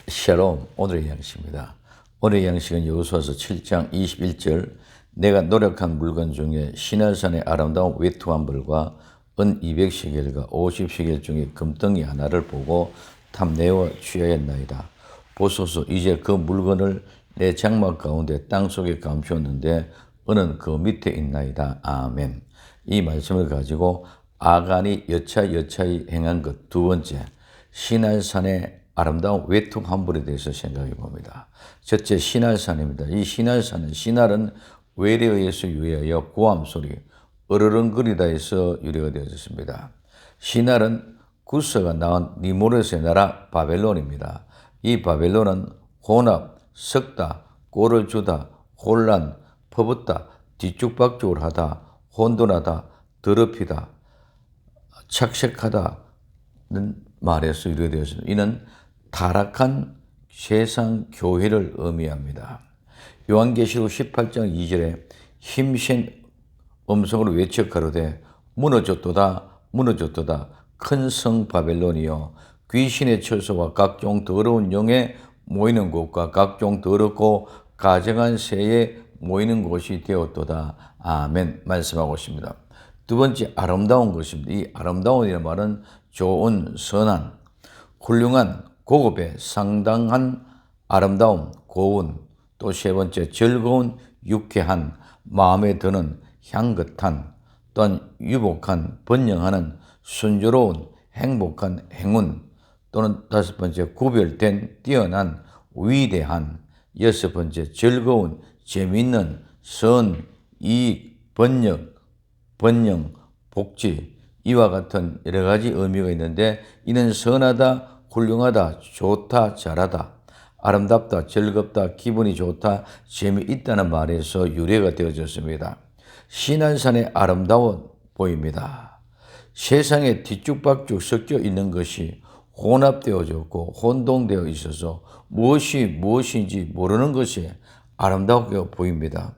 샬롬, 오늘의 양식입니다. 오늘의 양식은 여호수아서 7장 21절 내가 노력한 물건 중에 시날산의 아름다운 외투한벌과 은 200시겔과 50시겔 중에 금덩이 하나를 보고 탐내어 취하였나이다. 보소서 이제 그 물건을 내 장막 가운데 땅속에 감추었는데 은은 그 밑에 있나이다. 아멘. 이 말씀을 가지고 아간이 여차여차히 행한 것 두 번째, 시날산의 아름다운 외투 환불에 대해서 생각해 봅니다. 첫째, 시날산입니다. 이 시날산은, 시날은 웰에 의해서 유래하여 고함 소리, 으르렁거리다에서 유래가 되어졌습니다. 시날은 구스가 낳은 니무롯의 나라 바벨론입니다. 이 바벨론은 혼합, 섞다, 꼴을 주다, 혼란, 퍼붓다, 뒤죽박죽을 하다, 혼돈하다, 더럽히다, 착색하다는 말에서 유래되었습니다. 이는 타락한 세상 교회를 의미합니다. 요한계시록 18장 2절에 힘센 음성으로 외쳐 가로되 무너졌도다 무너졌도다 큰 성 바벨론이여 귀신의 처소와 각종 더러운 영에 모이는 곳과 각종 더럽고 가증한 새에 모이는 곳이 되었도다. 아멘. 말씀하고 있습니다. 두 번째, 아름다운 것입니다. 이 아름다운이라는 말은 좋은, 선한, 훌륭한, 고급의 상당한 아름다움, 고운, 또 세 번째, 즐거운, 유쾌한, 마음에 드는, 향긋한, 또한 유복한, 번영하는, 순조로운, 행복한 행운, 또는 다섯 번째, 구별된, 뛰어난, 위대한, 여섯 번째, 즐거운, 재미있는, 선, 이익, 번영, 복지, 이와 같은 여러 가지 의미가 있는데 이는 선하다, 훌륭하다, 좋다, 잘하다, 아름답다, 즐겁다, 기분이 좋다, 재미있다는 말에서 유래가 되어졌습니다. 시날산의 아름다워 보입니다. 세상에 뒤죽박죽 섞여 있는 것이 혼합되어졌고 혼동되어 있어서 무엇이 무엇인지 모르는 것이 아름답게 보입니다.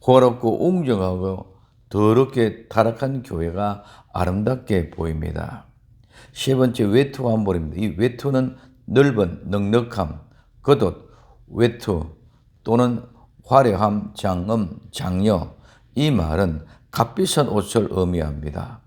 호화롭고 웅장하고 더럽게 타락한 교회가 아름답게 보입니다. 세 번째, 외투 환불입니다. 이 외투는 넓은 넉넉함, 겉옷, 외투 또는 화려함, 장려. 이 말은 값비싼 옷을 의미합니다.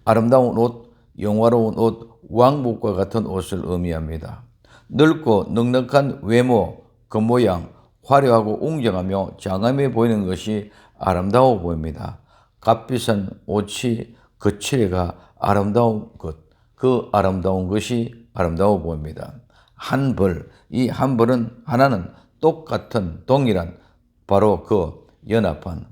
아름다운 옷, 영화로운 옷, 왕복과 같은 옷을 의미합니다. 넓고 넉넉한 외모, 겉모양, 화려하고 웅장하며 장엄해 보이는 것이 아름다워 보입니다. 값비싼 옷이 거칠애가 아름다운 것, 그 아름다운 것이 아름다워 보입니다. 한벌, 이 한벌은 하나는 똑같은 동일한 바로 그 연합한.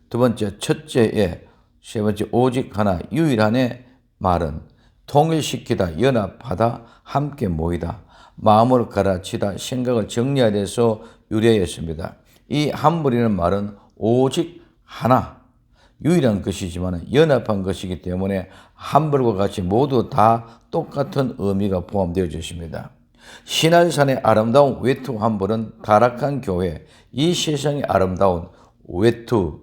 두 번째, 첫째에 세 번째, 오직 하나 유일한의 말은 통일시키다, 연합하다, 함께 모이다, 마음을 갈아치다, 생각을 정리하여서 유래했습니다. 이 한벌이라는 말은 오직 하나, 유일한 것이지만 연합한 것이기 때문에 한벌과 같이 모두 다 똑같은 의미가 포함되어 있습니다. 시날산의 아름다운 외투 한벌은 타락한 교회, 이 세상의 아름다운 외투,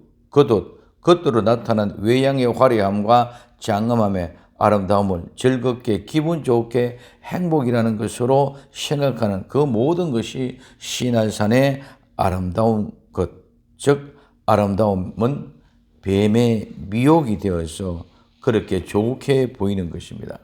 겉으로 나타난 외양의 화려함과 장엄함의 아름다움을 즐겁게 기분 좋게 행복이라는 것으로 생각하는 그 모든 것이 시날산의 아름다운 것, 즉 아름다움은 뱀의 미혹이 되어서 그렇게 좋게 보이는 것입니다.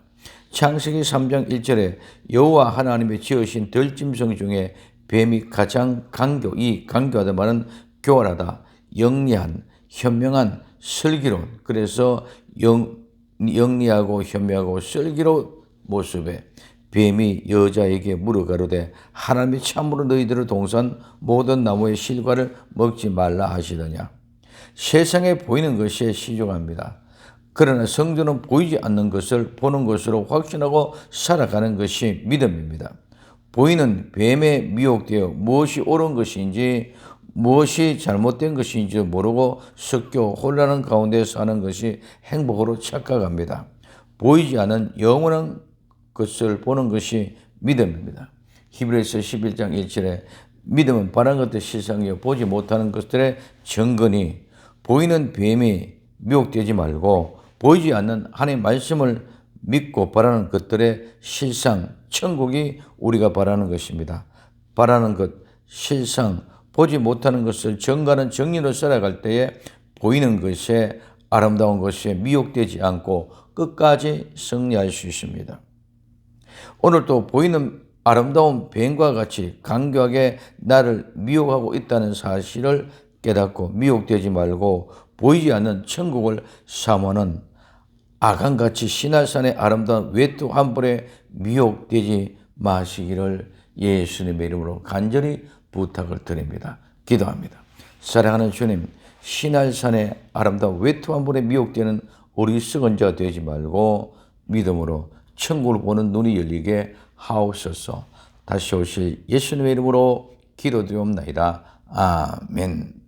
창세기 3장 1절에 여호와 하나님의 지으신 들짐승 중에 뱀이 가장 강교하다 말은 교활하다, 영리한, 현명한, 슬기로운, 그래서 영리하고 현명하고 슬기로운 모습에 뱀이 여자에게 물어가로되 하나님이 참으로 너희들을 동산 모든 나무의 실과를 먹지 말라 하시더냐. 세상에 보이는 것에 시종합니다. 그러나 성도는 보이지 않는 것을 보는 것으로 확신하고 살아가는 것이 믿음입니다. 보이는 뱀에 미혹되어 무엇이 옳은 것인지 무엇이 잘못된 것인지 모르고 섞여 혼란한 가운데 사는 것이 행복으로 착각합니다. 보이지 않은 영원한 것을 보는 것이 믿음입니다. 히브리서 11장 1절에 믿음은 바라는 것들 실상이요 보지 못하는 것들의 증거니 보이는 뱀이 미혹되지 말고 보이지 않는 하나님의 말씀을 믿고 바라는 것들의 실상, 천국이 우리가 바라는 것입니다. 바라는 것, 실상, 보지 못하는 것을 정가는 정리로 살아갈 때에 보이는 것에 아름다운 것에 미혹되지 않고 끝까지 승리할 수 있습니다. 오늘도 보이는 아름다운 뱀과 같이 강교하게 나를 미혹하고 있다는 사실을 깨닫고 미혹되지 말고 보이지 않는 천국을 사모하는 아간같이 시날산의 아름다운 외투 한 벌에 미혹되지 마시기를 예수님의 이름으로 간절히 부탁을 드립니다. 기도합니다. 사랑하는 주님, 시날산의 아름다운 외투 한 벌에 미혹되는 우리 썩은 자가 되지 말고 믿음으로 천국을 보는 눈이 열리게 하옵소서. 다시 오실 예수님의 이름으로 기도드리옵나이다. 아멘.